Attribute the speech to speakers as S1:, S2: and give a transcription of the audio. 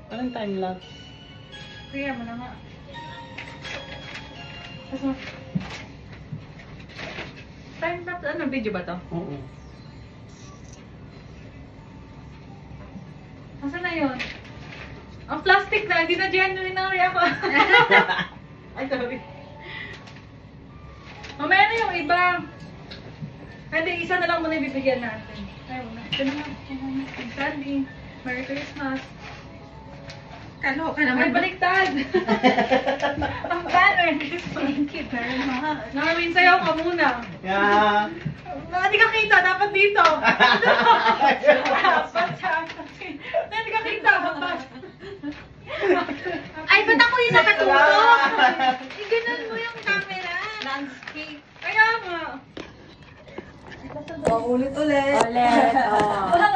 S1: Anong time-lapse?
S2: Kaya mo na nga. Time-lapse, ano, video ba to?
S1: Oo.
S2: Nasaan na yun? Ang plastic na, hindi na genuine na ako. Ay, sorry. Mamaya na yung iba. Hindi, isa na lang muna ibibigyan natin. Ay, muna. Ito na lang. Sandy. Merry Christmas.
S3: Kaloka
S2: Ay,
S3: naman.
S2: baliktad. Ang banner.
S3: Thank you very much.
S2: Narwin, sayaw ka muna.
S1: Yeah.
S2: Hindi ka kita, dapat dito. Dapat sa akin. Hindi ka kita, dapat.
S3: Ay, ba't ako yung nakatutok? Iganon mo yung camera. Landscape.
S2: Kaya nga.
S3: Ulit-ulit.
S1: Ulit. Oh.
S2: Walang